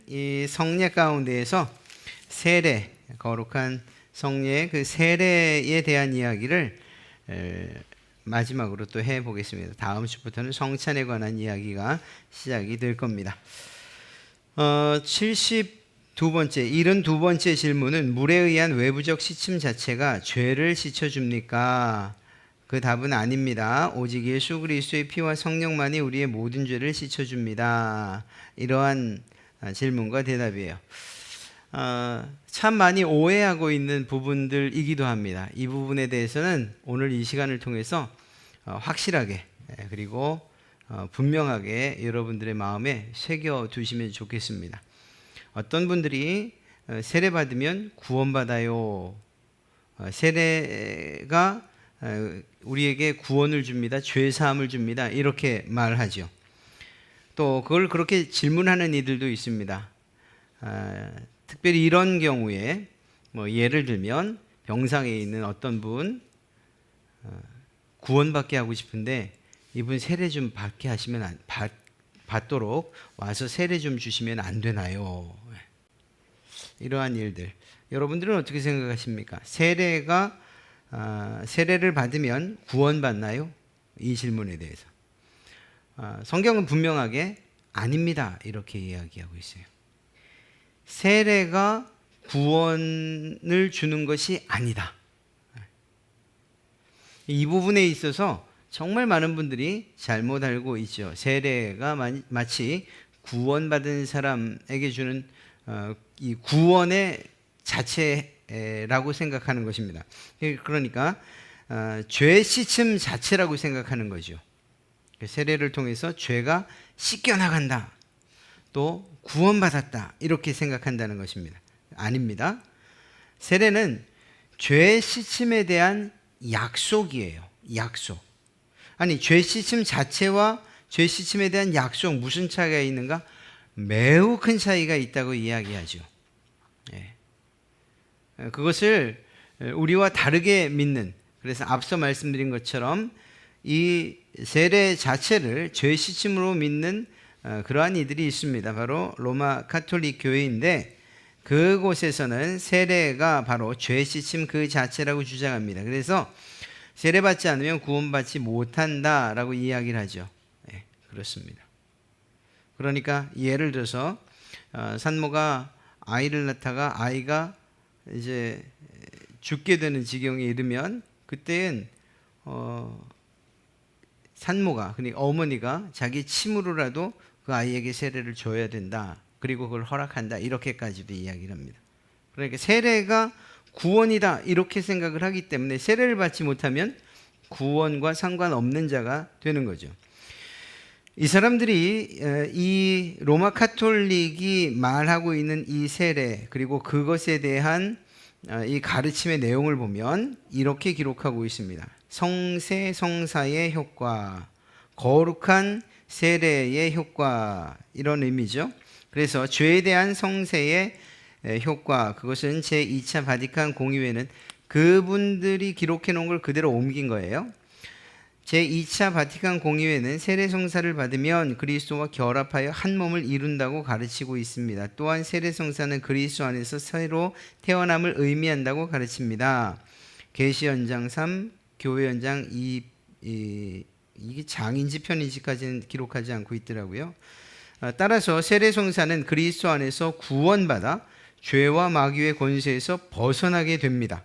이 성례 가운데에서 세례, 거룩한 성례의 그 세례에 대한 이야기를 마지막으로 또 해보겠습니다. 다음 주부터는 성찬에 관한 이야기가 시작이 될 겁니다. 72번째 질문은 물에 의한 외부적 씻음 자체가 죄를 씻어줍니까? 그 답은 아닙니다. 오직 예수 그리스도의 피와 성령만이 우리의 모든 죄를 씻어줍니다. 이러한 질문과 대답이에요. 참 많이 오해하고 있는 부분들이기도 합니다. 이 부분에 대해서는 오늘 이 시간을 통해서 확실하게 그리고 분명하게 여러분들의 마음에 새겨두시면 좋겠습니다. 어떤 분들이 세례 받으면 구원받아요. 세례가 우리에게 구원을 줍니다. 죄사함을 줍니다. 이렇게 말하죠. 또 그걸 그렇게 질문하는 이들도 있습니다. 특별히 이런 경우에 예를 들면 병상에 있는 어떤 분 구원받게 하고 싶은데 이분 세례 좀 받게 하시면 받도록 와서 세례 좀 주시면 안 되나요? 이러한 일들 여러분들은 어떻게 생각하십니까? 세례를 받으면 구원받나요? 이 질문에 대해서 성경은 분명하게 아닙니다 이렇게 이야기하고 있어요. 세례가 구원을 주는 것이 아니다. 이 부분에 있어서 정말 많은 분들이 잘못 알고 있죠. 세례가 마치 구원받은 사람에게 주는 이 구원의 자체라고 생각하는 것입니다. 그러니까 죄 씻음 자체라고 생각하는 거죠. 세례를 통해서 죄가 씻겨나간다. 또 구원받았다. 이렇게 생각한다는 것입니다. 아닙니다. 세례는 죄 씻음에 대한 약속이에요. 약속. 아니, 죄 씻음 자체와 죄 씻음에 대한 약속 무슨 차이가 있는가? 매우 큰 차이가 있다고 이야기하죠. 그것을 우리와 다르게 믿는, 그래서 앞서 말씀드린 것처럼 이 세례 자체를 죄 씻음으로 믿는 그러한 이들이 있습니다. 바로 로마 가톨릭 교회인데 그곳에서는 세례가 바로 죄 씻음 그 자체라고 주장합니다. 그래서 세례받지 않으면 구원받지 못한다라고 이야기를 하죠. 네, 그렇습니다. 그러니까 예를 들어서 산모가 아이를 낳다가 아이가 이제 죽게 되는 지경에 이르면 그때는 산모가, 그러니까 어머니가 자기 침으로라도 그 아이에게 세례를 줘야 된다. 그리고 그걸 허락한다. 이렇게까지도 이야기를 합니다. 그러니까 세례가 구원이다. 이렇게 생각을 하기 때문에 세례를 받지 못하면 구원과 상관없는 자가 되는 거죠. 이 사람들이 이 로마 카톨릭이 말하고 있는 이 세례 그리고 그것에 대한 이 가르침의 내용을 보면 이렇게 기록하고 있습니다. 성세 성사의 효과, 거룩한 세례의 효과, 이런 의미죠. 그래서 죄에 대한 성세의 효과, 그것은 제2차 바티칸 공의회는 그분들이 기록해 놓은 걸 그대로 옮긴 거예요. 제2차 바티칸 공의회는 세례 성사를 받으면 그리스도와 결합하여 한 몸을 이룬다고 가르치고 있습니다. 또한 세례 성사는 그리스도 안에서 새로 태어남을 의미한다고 가르칩니다. 계시 연장 3, 교회 연장 2, 이게 장인지 편인지까지는 기록하지 않고 있더라고요. 따라서 세례 성사는 그리스도 안에서 구원받아 죄와 마귀의 권세에서 벗어나게 됩니다.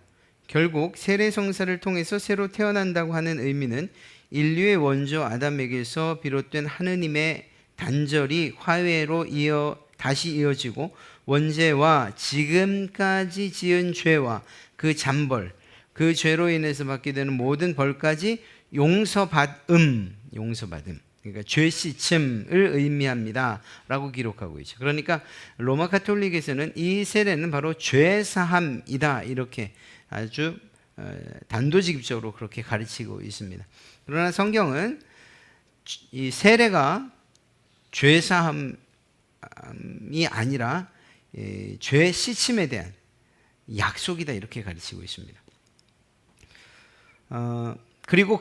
결국 세례 성사를 통해서 새로 태어난다고 하는 의미는 인류의 원조 아담에게서 비롯된 하느님의 단절이 화해로 다시 이어지고 원죄와 지금까지 지은 죄와 그 잔벌, 그 죄로 인해서 받게 되는 모든 벌까지 용서받음. 그러니까 죄 씻음을 의미합니다. 라고 기록하고 있죠. 그러니까 로마 가톨릭에서는 이 세례는 바로 죄 사함이다. 이렇게 아주 단도직입적으로 그렇게 가르치고 있습니다. 그러나 성경은 이 세례가 죄 사함이 아니라 죄 씻음에 대한 약속이다. 이렇게 가르치고 있습니다. 그리고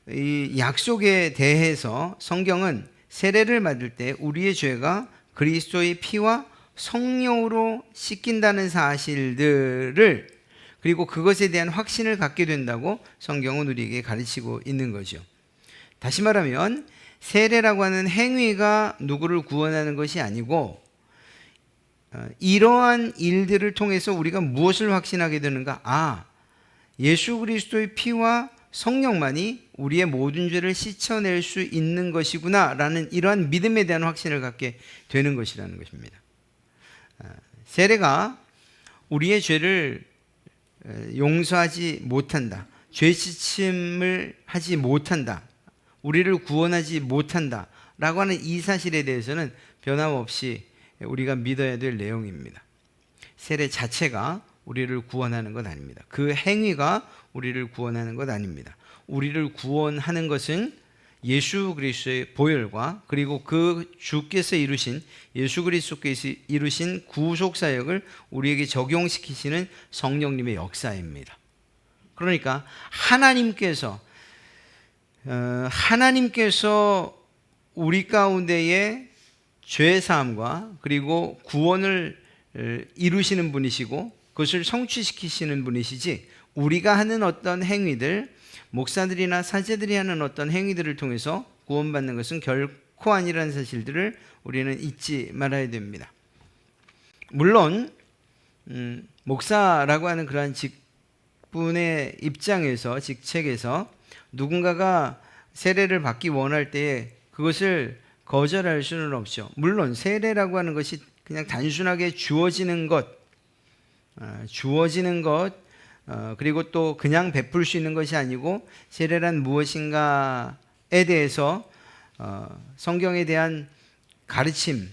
이 약속에 대해서 성경은 세례를 받을 때 우리의 죄가 그리스도의 피와 성령으로 씻긴다는 사실들을, 그리고 그것에 대한 확신을 갖게 된다고 성경은 우리에게 가르치고 있는 거죠. 다시 말하면 세례라고 하는 행위가 누구를 구원하는 것이 아니고, 이러한 일들을 통해서 우리가 무엇을 확신하게 되는가? 예수 그리스도의 피와 성령만이 우리의 모든 죄를 씻어낼 수 있는 것이구나 라는 이러한 믿음에 대한 확신을 갖게 되는 것이라는 것입니다. 세례가 우리의 죄를 용서하지 못한다, 죄 씻음을 하지 못한다, 우리를 구원하지 못한다 라고 하는 이 사실에 대해서는 변함없이 우리가 믿어야 될 내용입니다. 세례 자체가 우리를 구원하는 것 아닙니다. 그 행위가 우리를 구원하는 것 아닙니다. 우리를 구원하는 것은 예수 그리스도의 보혈과 그리고 그 주께서 이루신, 예수 그리스도께서 이루신 구속 사역을 우리에게 적용시키시는 성령님의 역사입니다. 그러니까 하나님께서 우리 가운데의 죄 사함과 그리고 구원을 이루시는 분이시고 그것을 성취시키시는 분이시지, 우리가 하는 어떤 행위들, 목사들이나 사제들이 하는 어떤 행위들을 통해서 구원받는 것은 결코 아니라는 사실들을 우리는 잊지 말아야 됩니다. 물론 목사라고 하는 그러한 직분의 입장에서, 직책에서 누군가가 세례를 받기 원할 때에 그것을 거절할 수는 없죠. 물론 세례라고 하는 것이 그냥 단순하게 주어지는 것, 그리고 또 그냥 베풀 수 있는 것이 아니고, 세례란 무엇인가에 대해서 성경에 대한 가르침,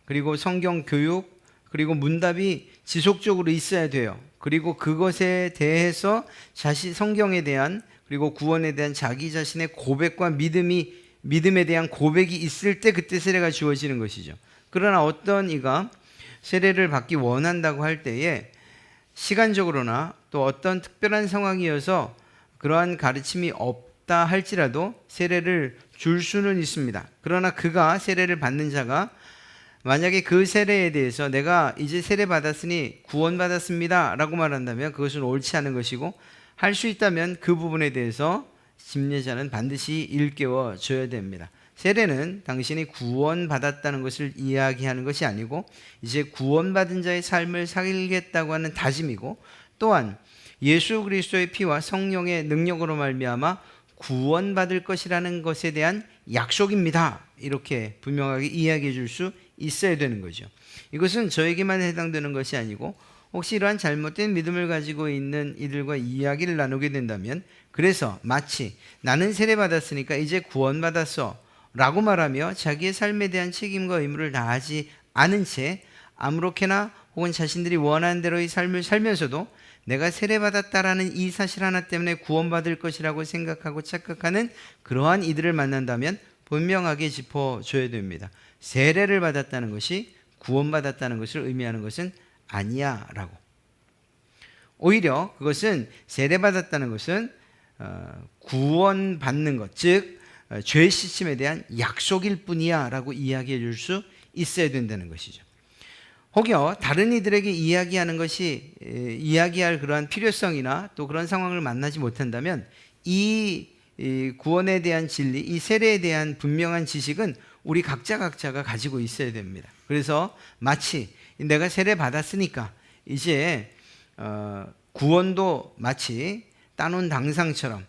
그리고 성경 교육, 그리고 문답이 지속적으로 있어야 돼요. 그리고 그것에 대해서 성경에 대한, 그리고 구원에 대한 자기 자신의 고백과 믿음에 대한 고백이 있을 때 그때 세례가 주어지는 것이죠. 그러나 어떤 이가 세례를 받기 원한다고 할 때에 시간적으로나 또 어떤 특별한 상황이어서 그러한 가르침이 없다 할지라도 세례를 줄 수는 있습니다. 그러나 그가, 세례를 받는 자가 만약에 그 세례에 대해서 내가 이제 세례 받았으니 구원받았습니다 라고 말한다면 그것은 옳지 않은 것이고, 할 수 있다면 그 부분에 대해서 집례자는 반드시 일깨워 줘야 됩니다. 세례는 당신이 구원받았다는 것을 이야기하는 것이 아니고, 이제 구원받은 자의 삶을 살겠다고 하는 다짐이고, 또한 예수 그리스도의 피와 성령의 능력으로 말미암아 구원받을 것이라는 것에 대한 약속입니다. 이렇게 분명하게 이야기해 줄 수 있어야 되는 거죠. 이것은 저에게만 해당되는 것이 아니고, 혹시 이러한 잘못된 믿음을 가지고 있는 이들과 이야기를 나누게 된다면, 그래서 마치 나는 세례 받았으니까 이제 구원받았어 라고 말하며 자기의 삶에 대한 책임과 의무를 다하지 않은 채 아무렇게나 혹은 자신들이 원하는 대로의 삶을 살면서도 내가 세례 받았다라는 이 사실 하나 때문에 구원받을 것이라고 생각하고 착각하는 그러한 이들을 만난다면 분명하게 짚어줘야 됩니다. 세례를 받았다는 것이 구원받았다는 것을 의미하는 것은 아니야 라고. 오히려 그것은, 세례받았다는 것은 구원받는 것, 즉 죄 씻음에 대한 약속일 뿐이야 라고 이야기해 줄 수 있어야 된다는 것이죠. 혹여 다른 이들에게 이야기할 그러한 필요성이나 또 그런 상황을 만나지 못한다면 이 구원에 대한 진리, 이 세례에 대한 분명한 지식은 우리 각자가 가지고 있어야 됩니다. 그래서 마치 내가 세례 받았으니까 이제 구원도 마치 따놓은 당상처럼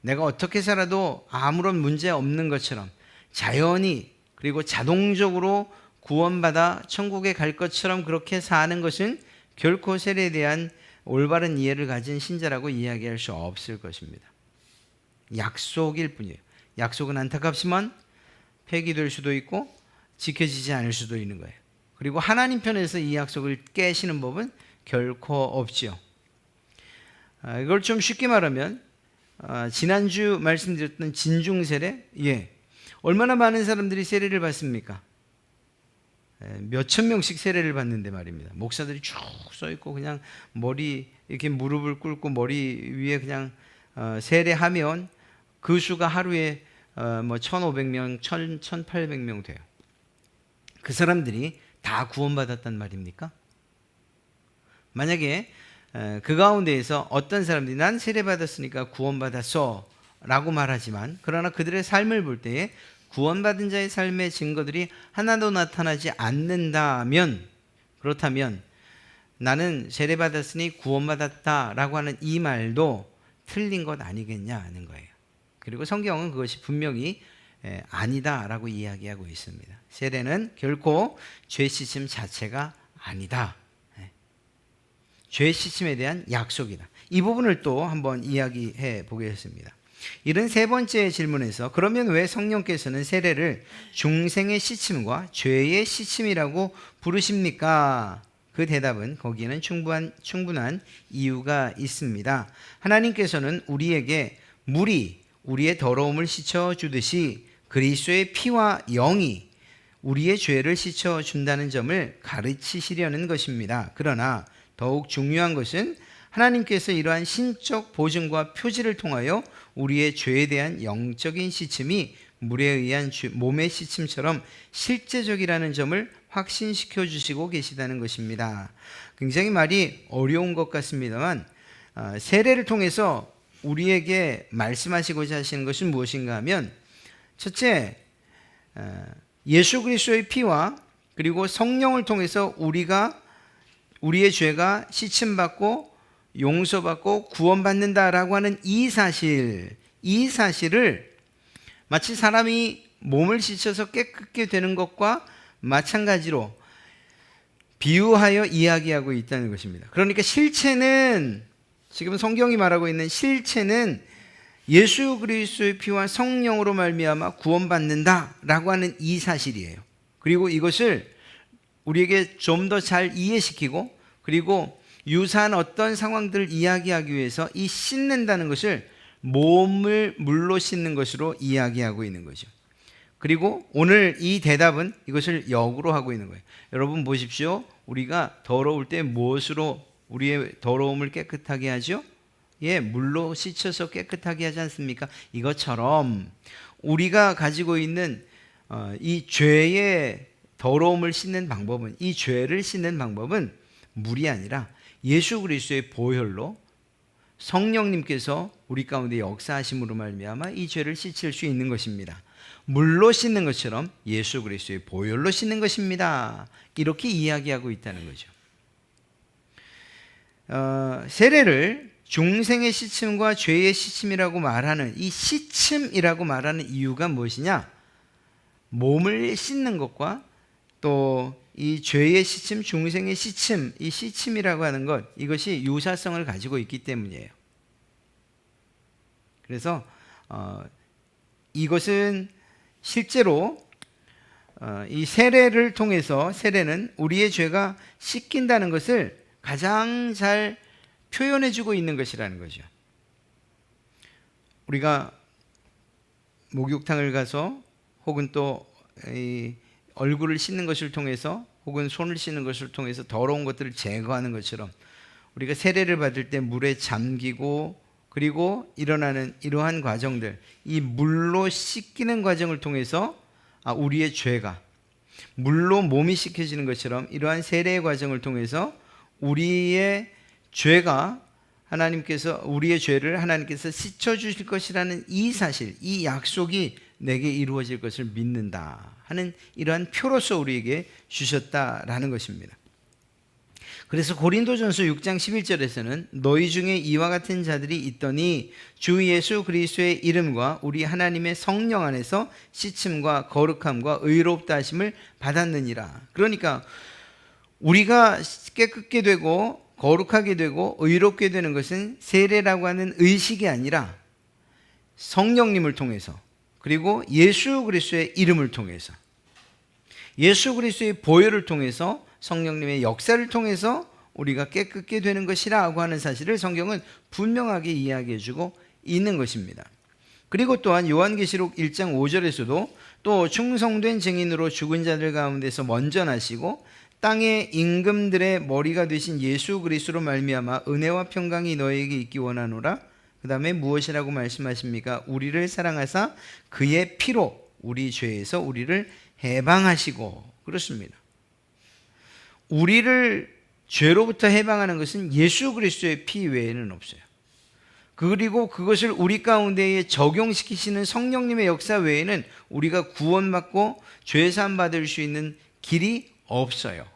내가 어떻게 살아도 아무런 문제 없는 것처럼 자연히 그리고 자동적으로 구원받아 천국에 갈 것처럼 그렇게 사는 것은 결코 세례에 대한 올바른 이해를 가진 신자라고 이야기할 수 없을 것입니다. 약속일 뿐이에요. 약속은 안타깝지만 폐기될 수도 있고 지켜지지 않을 수도 있는 거예요. 그리고 하나님 편에서 이 약속을 깨시는 법은 결코 없지요. 이걸 좀 쉽게 말하면 지난주 말씀드렸던 진중세례, 얼마나 많은 사람들이 세례를 받습니까? 몇천 명씩 세례를 받는데 말입니다. 목사들이 쭉 써있고 그냥 머리 이렇게 무릎을 꿇고 머리 위에 그냥 세례하면 그 수가 하루에 1,500명, 1,800명 돼요. 그 사람들이 다 구원받았단 말입니까? 만약에 그 가운데에서 어떤 사람들이 난 세례받았으니까 구원받았어 라고 말하지만, 그러나 그들의 삶을 볼 때에 구원받은 자의 삶의 증거들이 하나도 나타나지 않는다면, 그렇다면 나는 세례받았으니 구원받았다라고 하는 이 말도 틀린 것 아니겠냐 하는 거예요. 그리고 성경은 그것이 분명히 아니다라고 이야기하고 있습니다. 세례는 결코 죄 씻음 자체가 아니다. 죄 씻음에 대한 약속이다. 이 부분을 또 한번 이야기해 보겠습니다. 이런 세 번째 질문에서 그러면 왜 성령께서는 세례를 중생의 씻음과 죄의 씻음이라고 부르십니까? 그 대답은 거기에는 충분한 이유가 있습니다. 하나님께서는 우리에게 물이 우리의 더러움을 씻어주듯이 그리스도의 피와 영이 우리의 죄를 씻어준다는 점을 가르치시려는 것입니다. 그러나 더욱 중요한 것은 하나님께서 이러한 신적 보증과 표지를 통하여 우리의 죄에 대한 영적인 씻음이 물에 의한 몸의 씻음처럼 실제적이라는 점을 확신시켜 주시고 계시다는 것입니다. 굉장히 말이 어려운 것 같습니다만 세례를 통해서 우리에게 말씀하시고자 하시는 것은 무엇인가 하면, 첫째, 예수 그리스도의 피와 그리고 성령을 통해서 우리의 죄가 씻음받고 용서받고 구원받는다라고 하는 이 사실을 마치 사람이 몸을 씻어서 깨끗게 되는 것과 마찬가지로 비유하여 이야기하고 있다는 것입니다. 그러니까 실체는, 지금 성경이 말하고 있는 실체는 예수 그리스도의 피와 성령으로 말미암아 구원받는다라고 하는 이 사실이에요. 그리고 이것을 우리에게 좀 더 잘 이해시키고, 그리고 유사한 어떤 상황들을 이야기하기 위해서 이 씻는다는 것을 몸을 물로 씻는 것으로 이야기하고 있는 거죠. 그리고 오늘 이 대답은 이것을 역으로 하고 있는 거예요. 여러분 보십시오. 우리가 더러울 때 무엇으로 우리의 더러움을 깨끗하게 하죠? 물로 씻어서 깨끗하게 하지 않습니까? 이것처럼 우리가 가지고 있는 이 죄의 더러움을 씻는 방법은, 이 죄를 씻는 방법은 물이 아니라 예수 그리스도의 보혈로 성령님께서 우리 가운데 역사하심으로 말미암아 이 죄를 씻을 수 있는 것입니다. 물로 씻는 것처럼 예수 그리스도의 보혈로 씻는 것입니다. 이렇게 이야기하고 있다는 거죠. 세례를 중생의 씻음과 죄의 씻음이라고 말하는, 이 씻음이라고 말하는 이유가 무엇이냐? 몸을 씻는 것과 또 이 죄의 씻음, 중생의 씻음, 이 씻음이라고 하는 것, 이것이 유사성을 가지고 있기 때문이에요. 그래서 이것은 실제로 이 세례를 통해서, 세례는 우리의 죄가 씻긴다는 것을 가장 잘 표현해주고 있는 것이라는 거죠. 우리가 목욕탕을 가서 혹은 또 이 얼굴을 씻는 것을 통해서 혹은 손을 씻는 것을 통해서 더러운 것들을 제거하는 것처럼, 우리가 세례를 받을 때 물에 잠기고 그리고 일어나는 이러한 과정들, 이 물로 씻기는 과정을 통해서 우리의 죄가 물로 몸이 씻겨지는 것처럼, 이러한 세례의 과정을 통해서 우리의 죄가 우리의 죄를 하나님께서 씻어주실 것이라는 이 사실, 이 약속이 내게 이루어질 것을 믿는다 하는 이러한 표로서 우리에게 주셨다라는 것입니다. 그래서 고린도전서 6장 11절에서는 너희 중에 이와 같은 자들이 있더니 주 예수 그리스도의 이름과 우리 하나님의 성령 안에서 씻음과 거룩함과 의롭다 하심을 받았느니라. 그러니까 우리가 깨끗게 되고 거룩하게 되고 의롭게 되는 것은 세례라고 하는 의식이 아니라 성령님을 통해서, 그리고 예수 그리스도의 이름을 통해서, 예수 그리스도의 보혈을 통해서, 성령님의 역사를 통해서 우리가 깨끗게 되는 것이라고 하는 사실을 성경은 분명하게 이야기해주고 있는 것입니다. 그리고 또한 요한계시록 1장 5절에서도 또 충성된 증인으로 죽은 자들 가운데서 먼저 나시고 땅의 임금들의 머리가 되신 예수 그리스도로 말미암아 은혜와 평강이 너에게 있기 원하노라. 그 다음에 무엇이라고 말씀하십니까? 우리를 사랑하사 그의 피로 우리 죄에서 우리를 해방하시고 그렇습니다. 우리를 죄로부터 해방하는 것은 예수 그리스도의 피 외에는 없어요. 그리고 그것을 우리 가운데에 적용시키시는 성령님의 역사 외에는 우리가 구원받고 죄사함 받을 수 있는 길이 없어요.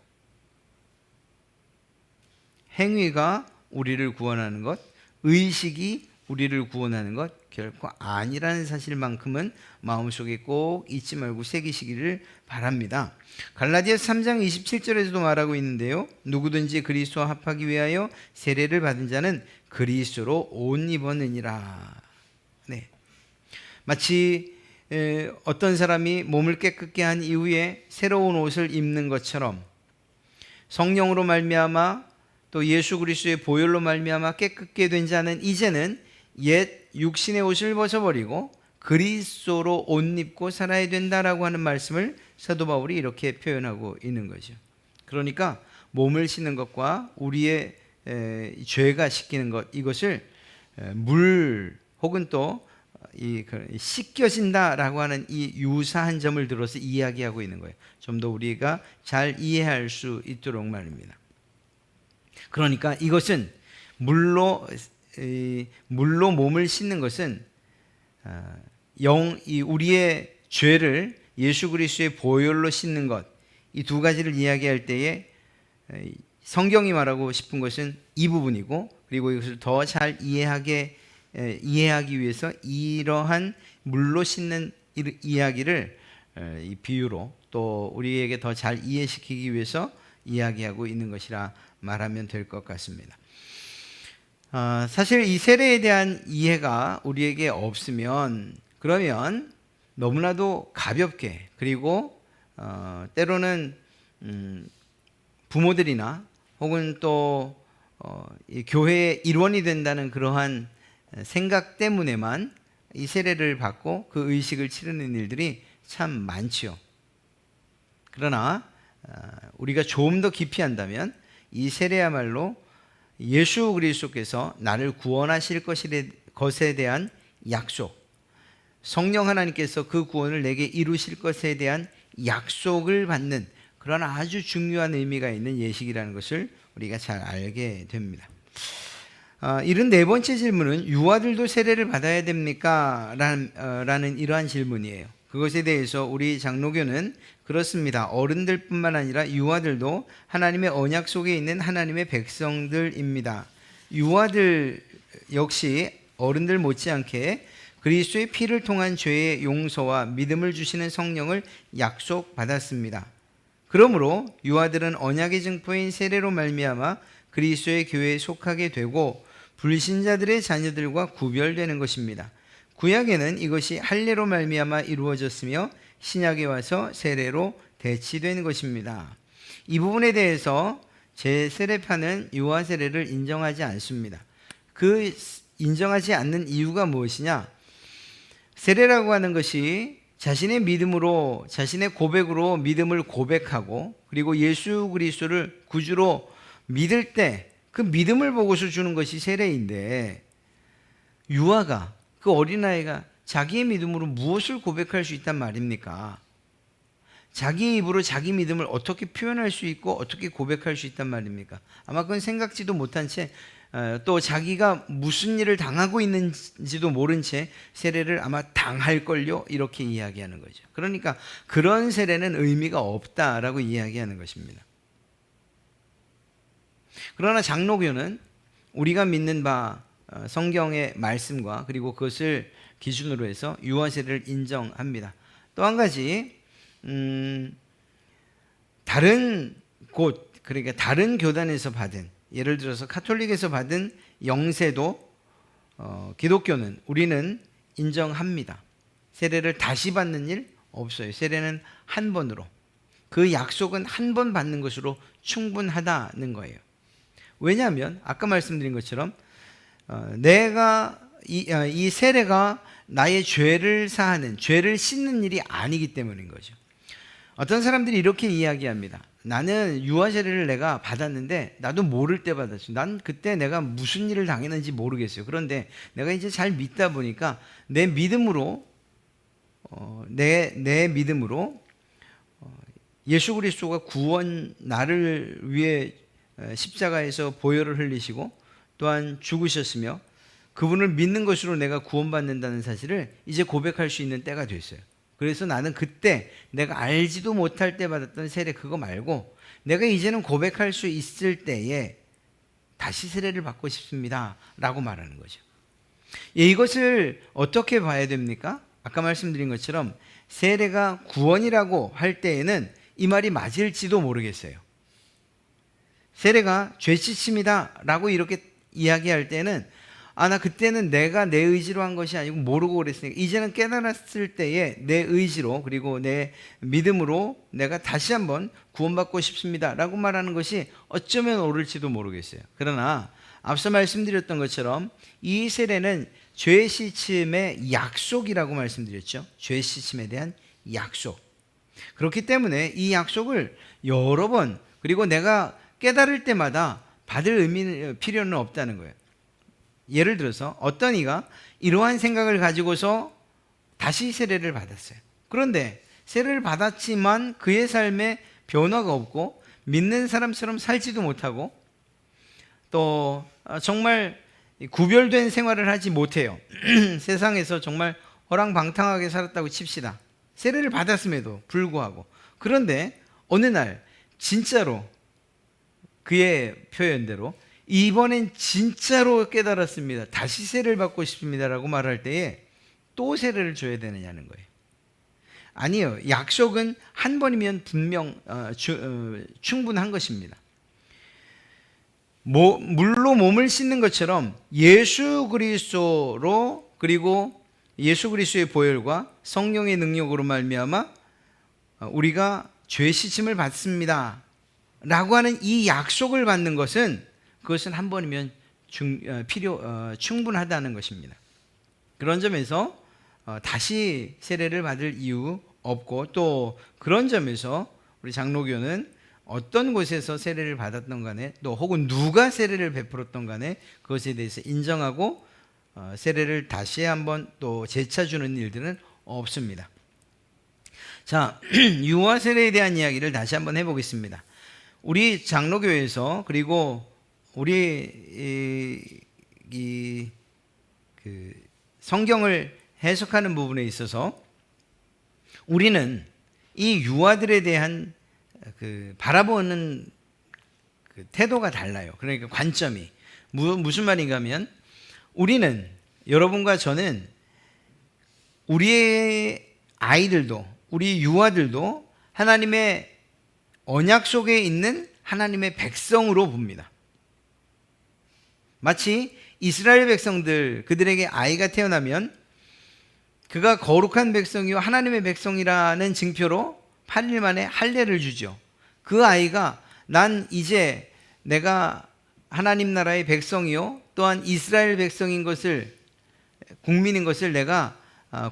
행위가 우리를 구원하는 것, 의식이 우리를 구원하는 것 결코 아니라는 사실만큼은 마음속에 꼭 잊지 말고 새기시기를 바랍니다. 갈라디아서 3장 27절에서도 말하고 있는데요. 누구든지 그리스도와 합하기 위하여 세례를 받은 자는 그리스도로 옷 입었느니라. 네. 마치 어떤 사람이 몸을 깨끗게 한 이후에 새로운 옷을 입는 것처럼 성령으로 말미암아 또 예수 그리스도의 보혈로 말미암아 깨끗게 된 자는 이제는 옛 육신의 옷을 벗어버리고 그리스도로 옷 입고 살아야 된다라고 하는 말씀을 사도 바울이 이렇게 표현하고 있는 거죠. 그러니까 몸을 씻는 것과 우리의 죄가 씻기는 것, 이것을 물 혹은 또 씻겨진다라고 하는 이 유사한 점을 들어서 이야기하고 있는 거예요. 좀 더 우리가 잘 이해할 수 있도록 말입니다. 그러니까 이것은 물로 몸을 씻는 것은 우리의 죄를 예수 그리스도의 보혈로 씻는 것, 이 두 가지를 이야기할 때에 성경이 말하고 싶은 것은 이 부분이고, 그리고 이것을 더 잘 이해하기 위해서 이러한 물로 씻는 이야기를 이 비유로 또 우리에게 더 잘 이해시키기 위해서 이야기하고 있는 것이라 말하면 될 것 같습니다. 사실 이 세례에 대한 이해가 우리에게 없으면 그러면 너무나도 가볍게, 그리고 때로는 부모들이나 혹은 또 이 교회의 일원이 된다는 그러한 생각 때문에만 이 세례를 받고 그 의식을 치르는 일들이 참 많지요. 그러나 우리가 조금 더 깊이 한다면 이 세례야말로 예수 그리스도께서 나를 구원하실 것에 대한 약속, 성령 하나님께서 그 구원을 내게 이루실 것에 대한 약속을 받는 그런 아주 중요한 의미가 있는 예식이라는 것을 우리가 잘 알게 됩니다. 74번째 질문은 유아들도 세례를 받아야 됩니까? 라는 이러한 질문이에요. 그것에 대해서 우리 장로교는 그렇습니다. 어른들뿐만 아니라 유아들도 하나님의 언약 속에 있는 하나님의 백성들입니다. 유아들 역시 어른들 못지않게 그리스도의 피를 통한 죄의 용서와 믿음을 주시는 성령을 약속받았습니다. 그러므로 유아들은 언약의 증포인 세례로 말미암아 그리스도의 교회에 속하게 되고 불신자들의 자녀들과 구별되는 것입니다. 구약에는 이것이 할례로 말미암아 이루어졌으며 신약에 와서 세례로 대치된 것입니다. 이 부분에 대해서 제 세례파는 유아 세례를 인정하지 않습니다. 그 인정하지 않는 이유가 무엇이냐? 세례라고 하는 것이 자신의 믿음으로, 자신의 고백으로 믿음을 고백하고 그리고 예수 그리스도를 구주로 믿을 때 그 믿음을 보고서 주는 것이 세례인데, 유아가, 그 어린아이가 자기의 믿음으로 무엇을 고백할 수 있단 말입니까? 자기의 입으로 자기 믿음을 어떻게 표현할 수 있고 어떻게 고백할 수 있단 말입니까? 아마 그건 생각지도 못한 채 또 자기가 무슨 일을 당하고 있는지도 모른 채 세례를 아마 당할걸요? 이렇게 이야기하는 거죠. 그러니까 그런 세례는 의미가 없다라고 이야기하는 것입니다. 그러나 장로교는 우리가 믿는 바 성경의 말씀과 그리고 그것을 기준으로 해서 유아 세례를 인정합니다. 또 한 가지 다른 곳, 그러니까 다른 교단에서 받은, 예를 들어서 카톨릭에서 받은 영세도 기독교는 우리는 인정합니다. 세례를 다시 받는 일 없어요. 세례는 한 번으로, 그 약속은 한 번 받는 것으로 충분하다는 거예요. 왜냐하면 아까 말씀드린 것처럼 내가 이 세례가 나의 죄를 사하는, 죄를 씻는 일이 아니기 때문인 거죠. 어떤 사람들이 이렇게 이야기합니다. 나는 유아 세례를 내가 받았는데 나도 모를 때 받았어요. 난 그때 내가 무슨 일을 당했는지 모르겠어요. 그런데 내가 이제 잘 믿다 보니까 내 믿음으로 예수 그리스도가 구원 나를 위해 십자가에서 보혈을 흘리시고 또한 죽으셨으며 그분을 믿는 것으로 내가 구원받는다는 사실을 이제 고백할 수 있는 때가 됐어요. 그래서 나는 그때 내가 알지도 못할 때 받았던 세례 그거 말고 내가 이제는 고백할 수 있을 때에 다시 세례를 받고 싶습니다 라고 말하는 거죠. 이것을 어떻게 봐야 됩니까? 아까 말씀드린 것처럼 세례가 구원이라고 할 때에는 이 말이 맞을지도 모르겠어요. 세례가 죄 씻음이다 라고 이렇게 이야기할 때는 나 그때는 내가 내 의지로 한 것이 아니고 모르고 그랬으니까 이제는 깨달았을 때에 내 의지로 그리고 내 믿음으로 내가 다시 한번 구원받고 싶습니다 라고 말하는 것이 어쩌면 옳을지도 모르겠어요. 그러나 앞서 말씀드렸던 것처럼 이 세례는 죄 씻음의 약속이라고 말씀드렸죠. 죄 씻음에 대한 약속. 그렇기 때문에 이 약속을 여러 번 그리고 내가 깨달을 때마다 받을 필요는 없다는 거예요. 예를 들어서 어떤 이가 이러한 생각을 가지고서 다시 세례를 받았어요. 그런데 세례를 받았지만 그의 삶에 변화가 없고 믿는 사람처럼 살지도 못하고 또 정말 구별된 생활을 하지 못해요. 세상에서 정말 허랑방탕하게 살았다고 칩시다. 세례를 받았음에도 불구하고. 그런데 어느 날 진짜로 그의 표현대로 이번엔 진짜로 깨달았습니다. 다시 세례를 받고 싶습니다라고 말할 때에 또 세례를 줘야 되느냐는 거예요. 아니요. 약속은 한 번이면 분명 충분한 것입니다. 물로 몸을 씻는 것처럼 예수 그리스도로 그리고 예수 그리스도의 보혈과 성령의 능력으로 말미암아 우리가 죄 씻음을 받습니다 라고 하는 이 약속을 받는 것은 그것은 한 번이면 충분하다는 것입니다. 그런 점에서 다시 세례를 받을 이유 없고 또 그런 점에서 우리 장로교는 어떤 곳에서 세례를 받았던 간에 또 혹은 누가 세례를 베풀었던 간에 그것에 대해서 인정하고 세례를 다시 한번 또 재차 주는 일들은 없습니다. 자, 유아 세례에 대한 이야기를 다시 한번 해보겠습니다. 우리 장로교에서 그리고 우리 성경을 해석하는 부분에 있어서 우리는 이 유아들에 대한 바라보는 태도가 달라요. 그러니까 관점이 무슨 말인가 하면 우리는 여러분과 저는 우리의 아이들도 우리 유아들도 하나님의 언약 속에 있는 하나님의 백성으로 봅니다. 마치 이스라엘 백성들 그들에게 아이가 태어나면 그가 거룩한 백성이요 하나님의 백성이라는 증표로 8일 만에 할례를 주죠. 그 아이가 난 이제 내가 하나님 나라의 백성이요 또한 이스라엘 백성인 것을 국민인 것을 내가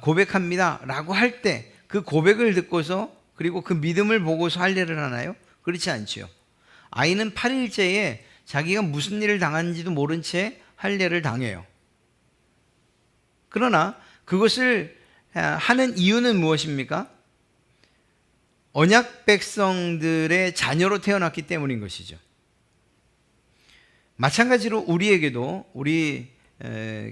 고백합니다 라고 할 때 그 고백을 듣고서 그리고 그 믿음을 보고서 할례를 하나요? 그렇지 않죠. 아이는 8일째에 자기가 무슨 일을 당하는지도 모른 채 할례를 당해요. 그러나 그것을 하는 이유는 무엇입니까? 언약 백성들의 자녀로 태어났기 때문인 것이죠. 마찬가지로 우리에게도 우리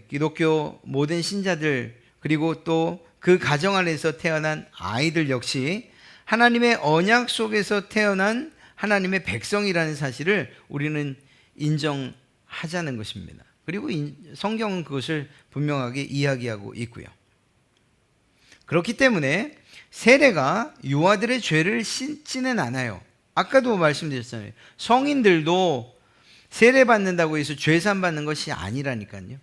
기독교 모든 신자들 그리고 또 그 가정 안에서 태어난 아이들 역시 하나님의 언약 속에서 태어난 하나님의 백성이라는 사실을 우리는 인정하자는 것입니다. 그리고 성경은 그것을 분명하게 이야기하고 있고요. 그렇기 때문에 세례가 유아들의 죄를 씻지는 않아요. 아까도 말씀드렸잖아요. 성인들도 세례 받는다고 해서 죄산 받는 것이 아니라니까요.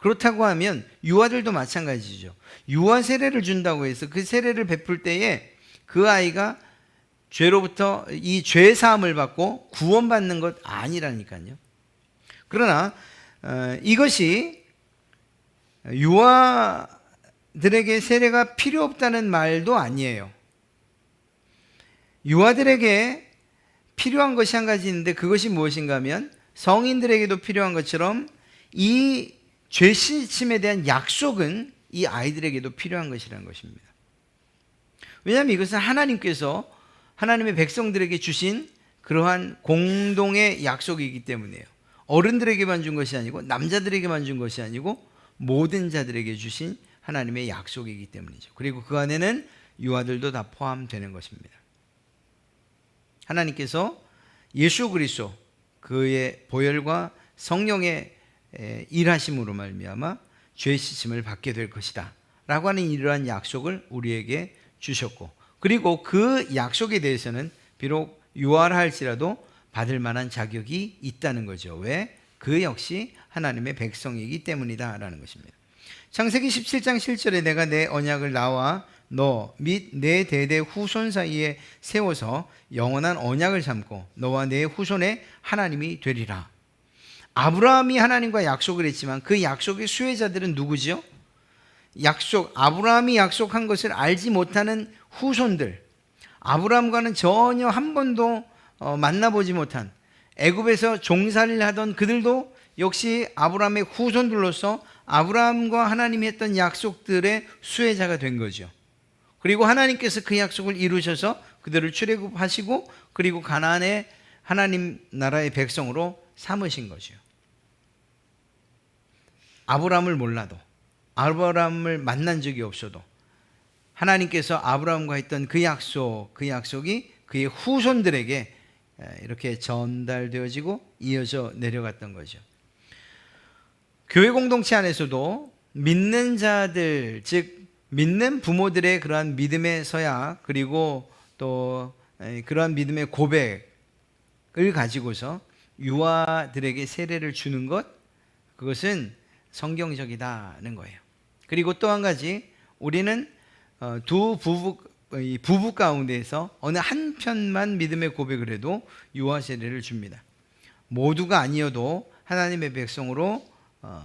그렇다고 하면 유아들도 마찬가지죠. 유아 세례를 준다고 해서 그 세례를 베풀 때에 그 아이가 죄로부터 이 죄 사함을 받고 구원받는 것 아니라니까요. 그러나 이것이 유아들에게 세례가 필요 없다는 말도 아니에요. 유아들에게 필요한 것이 한 가지 있는데 그것이 무엇인가 하면 성인들에게도 필요한 것처럼 이 죄 씻음에 대한 약속은 이 아이들에게도 필요한 것이라는 것입니다. 왜냐하면 이것은 하나님의 백성들에게 주신 그러한 공동의 약속이기 때문이에요. 어른들에게만 준 것이 아니고 남자들에게만 준 것이 아니고 모든 자들에게 주신 하나님의 약속이기 때문이죠. 그리고 그 안에는 유아들도 다 포함되는 것입니다. 하나님께서 예수 그리스도 그의 보혈과 성령의 일하심으로 말미암아 죄 씻음을 받게 될 것이다 라고 하는 이러한 약속을 우리에게 주셨고, 그리고 그 약속에 대해서는 비록 유아라 할지라도 받을 만한 자격이 있다는 거죠. 왜? 그 역시 하나님의 백성이기 때문이다 라는 것입니다. 창세기 17장 7절에 내가 내 언약을 나와 너 및 내 대대 후손 사이에 세워서 영원한 언약을 삼고 너와 내 후손의 하나님이 되리라. 아브라함이 하나님과 약속을 했지만 그 약속의 수혜자들은 누구죠? 아브라함이 약속한 것을 알지 못하는 후손들, 아브라함과는 전혀 한 번도 만나보지 못한 애굽에서 종살이를 하던 그들도 역시 아브라함의 후손들로서 아브라함과 하나님이 했던 약속들의 수혜자가 된 거죠. 그리고 하나님께서 그 약속을 이루셔서 그들을 출애굽하시고 그리고 가나안의 하나님 나라의 백성으로 삼으신 거죠. 아브라함을 몰라도, 아브라함을 만난 적이 없어도 하나님께서 아브라함과 했던 그 약속이 그의 후손들에게 이렇게 전달되어지고 이어져 내려갔던 거죠. 교회 공동체 안에서도 믿는 자들, 즉 믿는 부모들의 그러한 믿음의 서약, 그리고 또 그러한 믿음의 고백을 가지고서 유아들에게 세례를 주는 것, 그것은 성경적이다는 거예요. 그리고 또 한 가지, 우리는 두 부부 가운데에서 어느 한 편만 믿음의 고백을 해도 유아 세례를 줍니다. 모두가 아니어도 하나님의 백성으로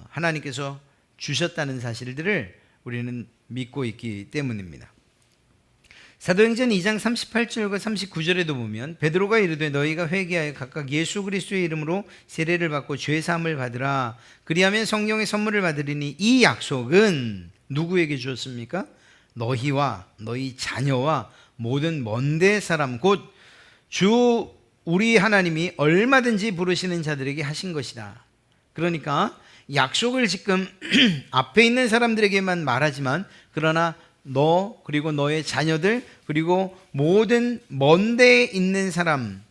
하나님께서 주셨다는 사실들을 우리는 믿고 있기 때문입니다. 사도행전 2장 38절과 39절에도 보면 베드로가 이르되 너희가 회개하여 각각 예수 그리스도의 이름으로 세례를 받고 죄 사함을 받으라. 그리하면 성령의 선물을 받으리니 이 약속은 누구에게 주었습니까? 너희와 너희 자녀와 모든 먼데 사람 곧 주 우리 하나님이 얼마든지 부르시는 자들에게 하신 것이다. 그러니까 약속을 지금 앞에 있는 사람들에게만 말하지만 그러나 너 그리고 너의 자녀들 그리고 모든 먼 데에 있는 사람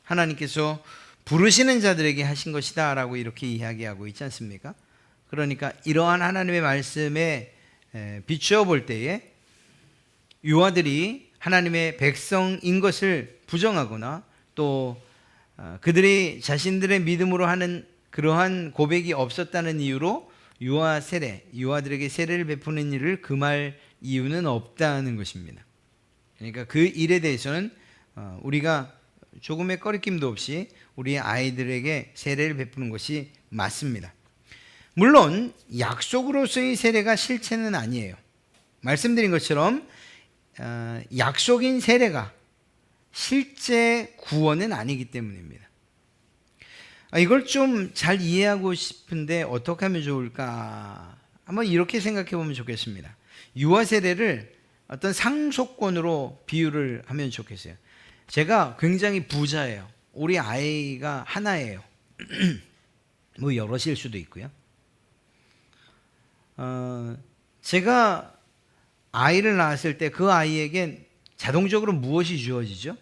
하나님께서 부르시는 자들에게 하신 것이다 라고 이렇게 이야기하고 있지 않습니까? 그러니까 이러한 하나님의 말씀에 비추어 볼 때에 유아들이 하나님의 백성인 것을 부정하거나 또 그들이 자신들의 믿음으로 하는 그러한 고백이 없었다는 이유로 유아들에게 세례를 베푸는 일을 금할 이유는 없다는 것입니다. 그러니까 그 일에 대해서는 우리가 조금의 꺼리낌도 없이 우리 아이들에게 세례를 베푸는 것이 맞습니다. 물론 약속으로서의 세례가 실체는 아니에요. 말씀드린 것처럼 약속인 세례가 실제 구원은 아니기 때문입니다. 이걸 좀 잘 이해하고 싶은데 어떻게 하면 좋을까? 한번 이렇게 생각해 보면 좋겠습니다. 유아 세례를 어떤 상속권으로 비유를 하면 좋겠어요. 제가 굉장히 부자예요. 우리 아이가 하나예요. 뭐 여럿일 수도 있고요. 제가 아이를 낳았을 때 그 아이에겐 자동적으로 무엇이 주어지죠?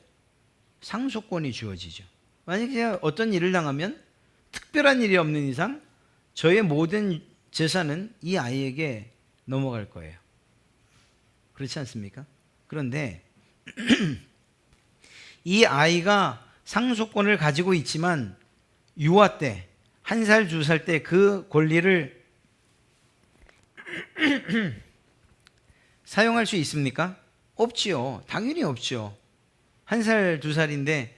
상속권이 주어지죠. 만약에 제가 어떤 일을 당하면 특별한 일이 없는 이상 저의 모든 재산은 이 아이에게 넘어갈 거예요. 그렇지 않습니까? 그런데 이 아이가 상속권을 가지고 있지만 유아 때, 1살, 2살 때 그 권리를 사용할 수 있습니까? 없지요. 당연히 없죠. 1살, 2살인데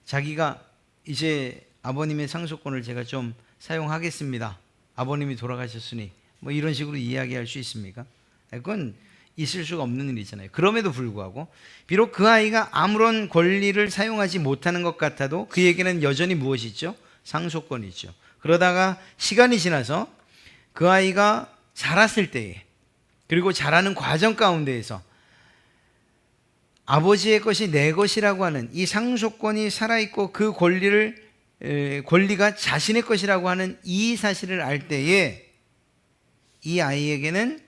자기가 이제 아버님의 상속권을 제가 좀 사용하겠습니다. 아버님이 돌아가셨으니 뭐 이런 식으로 이야기할 수 있습니까? 그건 있을 수가 없는 일이잖아요. 그럼에도 불구하고 비록 그 아이가 아무런 권리를 사용하지 못하는 것 같아도 그에게는 여전히 무엇이 있죠? 상속권이 있죠. 그러다가 시간이 지나서 그 아이가 자랐을 때에 그리고 자라는 과정 가운데에서 아버지의 것이 내 것이라고 하는 이 상속권이 살아있고 그 권리가 자신의 것이라고 하는 이 사실을 알 때에 이 아이에게는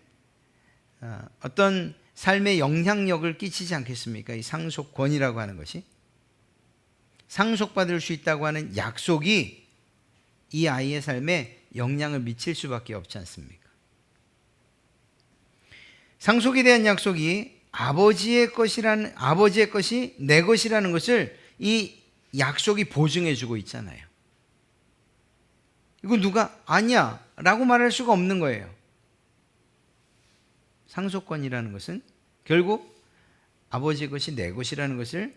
어떤 삶의 영향력을 끼치지 않겠습니까? 이 상속권이라고 하는 것이, 상속받을 수 있다고 하는 약속이 이 아이의 삶에 영향을 미칠 수밖에 없지 않습니까? 상속에 대한 약속이 아버지의 것이 내 것이라는 것을 이 약속이 보증해 주고 있잖아요. 이거 누가 아니야 라고 말할 수가 없는 거예요. 상속권이라는 것은 결국 아버지의 것이 내 것이라는 것을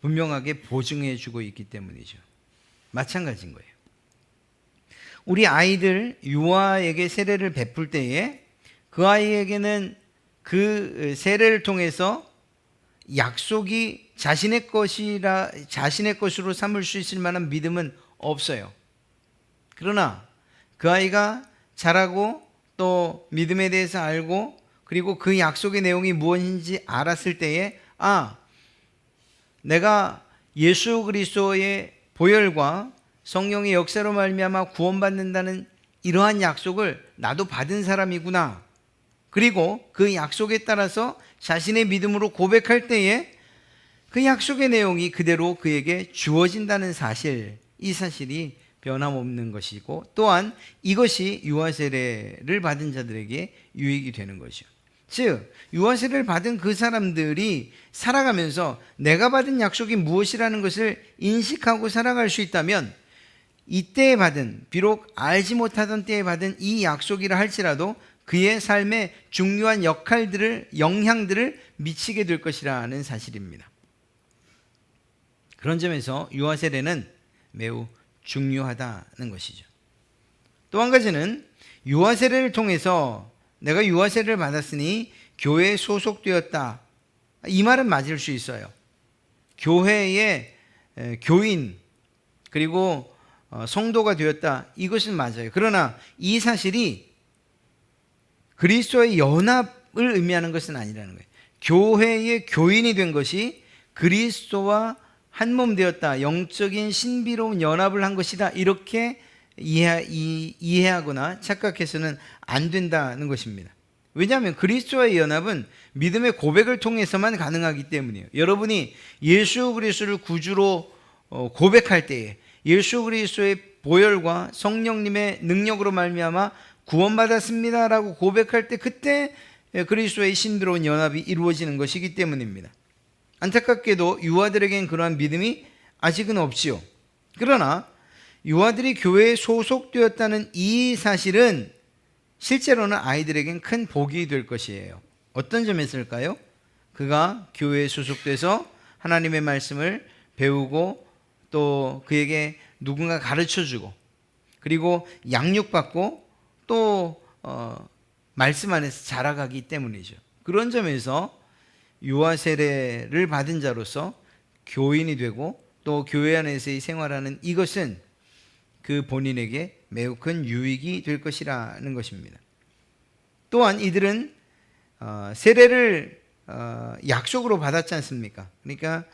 분명하게 보증해 주고 있기 때문이죠. 마찬가지인 거예요. 우리 아이들 유아에게 세례를 베풀 때에 그 아이에게는 그 세례를 통해서 약속이 자신의 것으로 삼을 수 있을 만한 믿음은 없어요. 그러나 그 아이가 자라고 또 믿음에 대해서 알고 그리고 그 약속의 내용이 무엇인지 알았을 때에 내가 예수 그리스도의 보혈과 성령의 역사로 말미암아 구원받는다는 이러한 약속을 나도 받은 사람이구나. 그리고 그 약속에 따라서 자신의 믿음으로 고백할 때에 그 약속의 내용이 그대로 그에게 주어진다는 사실, 이 사실이 변함없는 것이고 또한 이것이 유아세례를 받은 자들에게 유익이 되는 것이죠. 즉 유아세례를 받은 그 사람들이 살아가면서 내가 받은 약속이 무엇이라는 것을 인식하고 살아갈 수 있다면 이때에 받은, 비록 알지 못하던 때에 받은 이 약속이라 할지라도 그의 삶에 중요한 영향들을 미치게 될 것이라는 사실입니다. 그런 점에서 유아세례는 매우 중요하다는 것이죠. 또 한 가지는 유아세례를 통해서 내가 유아세례를 받았으니 교회에 소속되었다. 이 말은 맞을 수 있어요. 교회의 교인 그리고 성도가 되었다. 이것은 맞아요. 그러나 이 사실이 그리스도의 연합을 의미하는 것은 아니라는 거예요. 교회의 교인이 된 것이 그리스도와 한 몸 되었다. 영적인 신비로운 연합을 한 것이다. 이렇게 이해하거나 착각해서는 안 된다는 것입니다. 왜냐하면 그리스도와의 연합은 믿음의 고백을 통해서만 가능하기 때문이에요. 여러분이 예수 그리스도를 구주로 고백할 때에 예수 그리스도의 보혈과 성령님의 능력으로 말미암아 구원받았습니다라고 고백할 때 그때 그리스도의 신비로운 연합이 이루어지는 것이기 때문입니다. 안타깝게도 유아들에겐 그러한 믿음이 아직은 없지요. 그러나 유아들이 교회에 소속되었다는 이 사실은 실제로는 아이들에겐 큰 복이 될 것이에요. 어떤 점에서일까요? 그가 교회에 소속돼서 하나님의 말씀을 배우고 또 그에게 누군가 가르쳐주고 그리고 양육받고 또 말씀 안에서 자라가기 때문이죠. 그런 점에서 유아 세례를 받은 자로서 교인이 되고 또 교회 안에서의 생활하는 이것은 그 본인에게 매우 큰 유익이 될 것이라는 것입니다. 또한 이들은 세례를 약속으로 받았지 않습니까? 그러니까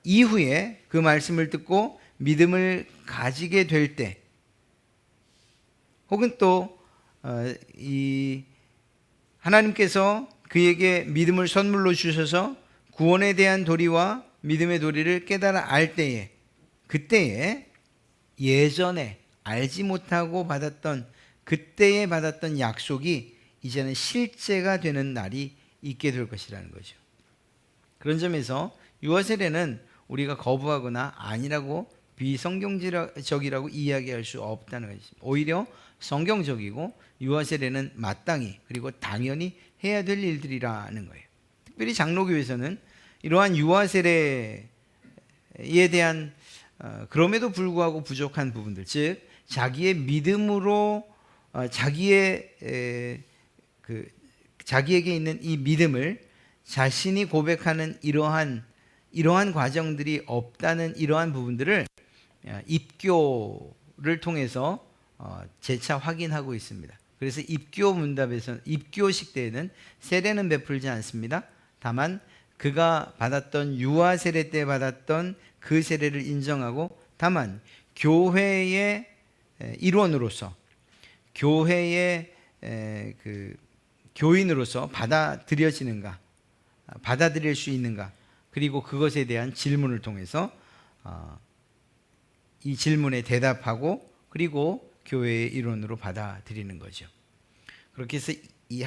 이후에 그 말씀을 듣고 믿음을 가지게 될 때 혹은 또 이 하나님께서 그에게 믿음을 선물로 주셔서 구원에 대한 도리와 믿음의 도리를 깨달아 알 때에 그때에 예전에 알지 못하고 받았던 그때에 받았던 약속이 이제는 실제가 되는 날이 있게 될 것이라는 거죠. 그런 점에서 유아세례는 우리가 거부하거나 아니라고 비성경적이라고 이야기할 수 없다는 것입니다. 오히려 성경적이고 유아세례는 마땅히 그리고 당연히 해야 될 일들이라는 거예요. 특별히 장로교에서는 이러한 유아세례에 대한 그럼에도 불구하고 부족한 부분들, 즉 자기의 믿음으로 자기에게 있는 이 믿음을 자신이 고백하는 이러한 과정들이 없다는 이러한 부분들을 입교를 통해서 재차 확인하고 있습니다. 그래서 입교 문답에서 입교식 때에는 세례는 베풀지 않습니다. 다만 그가 받았던 유아 세례 때 받았던 그 세례를 인정하고 다만 교회의 일원으로서 교회의 그 교인으로서 받아들여지는가, 받아들일 수 있는가, 그리고 그것에 대한 질문을 통해서 이 질문에 대답하고 그리고 교회의 일원으로 받아들이는 거죠. 그렇게 해서 이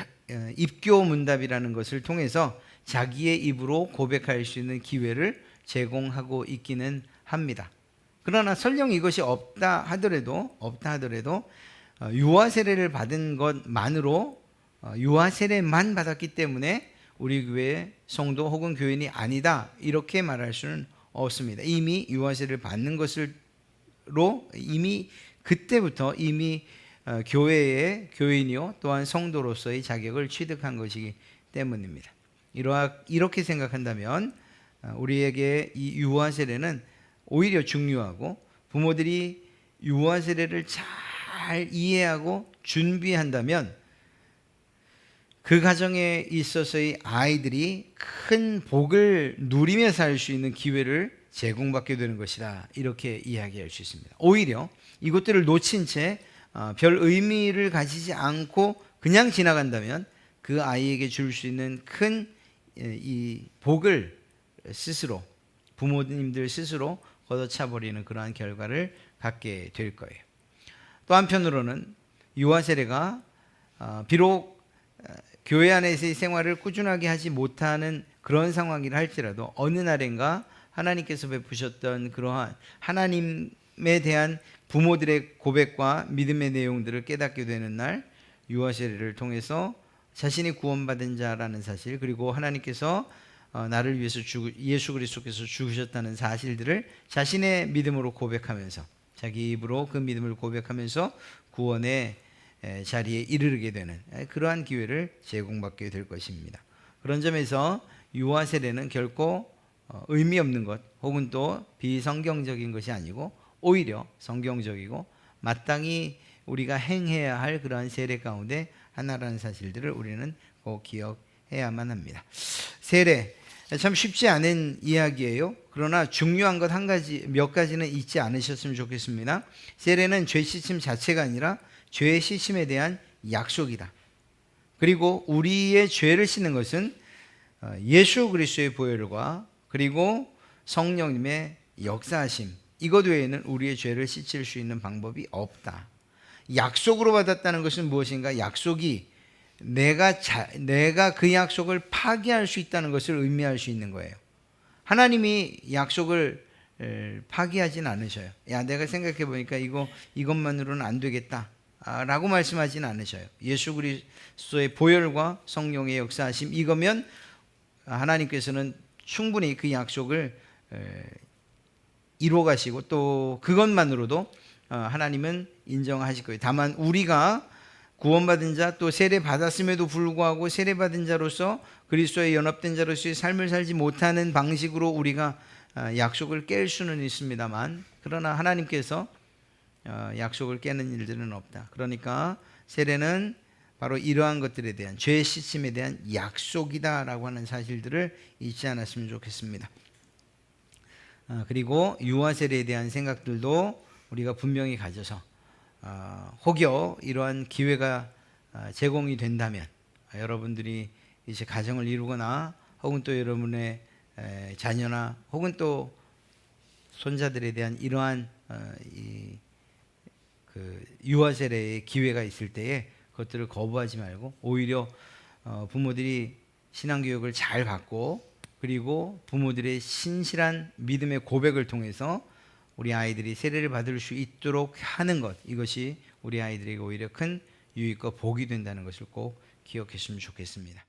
입교 문답이라는 것을 통해서 자기의 입으로 고백할 수 있는 기회를 제공하고 있기는 합니다. 그러나 설령 이것이 없다 하더라도 유아 세례를 받은 것만으로 유아 세례만 받았기 때문에 우리 교회의 성도 혹은 교인이 아니다 이렇게 말할 수는 없습니다. 이미 유아 세례를 받는 것으로 이미 그때부터 이미 교회의 교인이요 또한 성도로서의 자격을 취득한 것이기 때문입니다. 이렇게 생각한다면 우리에게 이 유아 세례는 오히려 중요하고 부모들이 유아 세례를 잘 이해하고 준비한다면 그 가정에 있어서의 아이들이 큰 복을 누리며 살 수 있는 기회를 제공받게 되는 것이다 이렇게 이야기할 수 있습니다. 오히려 이것들을 놓친 채 별 의미를 가지지 않고 그냥 지나간다면 그 아이에게 줄 수 있는 큰 이 복을 스스로 부모님들 스스로 걷어차버리는 그러한 결과를 갖게 될 거예요. 또 한편으로는 유아 세례가 비록 교회 안에서의 생활을 꾸준하게 하지 못하는 그런 상황이라 할지라도 어느 날인가 하나님께서 베푸셨던 그러한 하나님에 대한 부모들의 고백과 믿음의 내용들을 깨닫게 되는 날 유아 세례를 통해서 자신이 구원받은 자라는 사실 그리고 하나님께서 나를 위해서 예수 그리스도께서 죽으셨다는 사실들을 자신의 믿음으로 고백하면서 자기 입으로 그 믿음을 고백하면서 구원의 자리에 이르게 되는 그러한 기회를 제공받게 될 것입니다. 그런 점에서 유아 세례는 결코 의미 없는 것 혹은 또 비성경적인 것이 아니고 오히려 성경적이고 마땅히 우리가 행해야 할 그러한 세례 가운데 하나라는 사실들을 우리는 꼭 기억해야만 합니다. 세례 참 쉽지 않은 이야기예요. 그러나 중요한 것 몇 가지는 잊지 않으셨으면 좋겠습니다. 세례는 죄 씻음 자체가 아니라 죄 씻음에 대한 약속이다. 그리고 우리의 죄를 씻는 것은 예수 그리스도의 보혈과 그리고 성령님의 역사하심 이것 외에는 우리의 죄를 씻을 수 있는 방법이 없다. 약속으로 받았다는 것은 무엇인가? 약속이 내가 그 약속을 파기할 수 있다는 것을 의미할 수 있는 거예요. 하나님이 약속을 파기하진 않으셔요. 야, 내가 생각해 보니까 이것만으로는 안 되겠다 라고 말씀하진 않으셔요. 예수 그리스도의 보혈과 성령의 역사하심 이거면 하나님께서는 충분히 그 약속을 이루어 가시고 또 그것만으로도 하나님은 인정하실 거예요. 다만 우리가 구원받은 자 또 세례 받았음에도 불구하고 세례 받은 자로서 그리스도에 연합된 자로서의 삶을 살지 못하는 방식으로 우리가 약속을 깰 수는 있습니다만 그러나 하나님께서 약속을 깨는 일들은 없다. 그러니까 세례는 바로 이러한 것들에 대한 죄 씻음에 대한 약속이다라고 하는 사실들을 잊지 않았으면 좋겠습니다. 그리고 유아 세례에 대한 생각들도 우리가 분명히 가져서 혹여 이러한 기회가 제공이 된다면 여러분들이 이제 가정을 이루거나 혹은 또 여러분의 자녀나 혹은 또 손자들에 대한 이러한 그 유아 세례의 기회가 있을 때에 그것들을 거부하지 말고 오히려 부모들이 신앙교육을 잘 받고 그리고 부모들의 신실한 믿음의 고백을 통해서 우리 아이들이 세례를 받을 수 있도록 하는 것 이것이 우리 아이들에게 오히려 큰 유익과 복이 된다는 것을 꼭 기억했으면 좋겠습니다.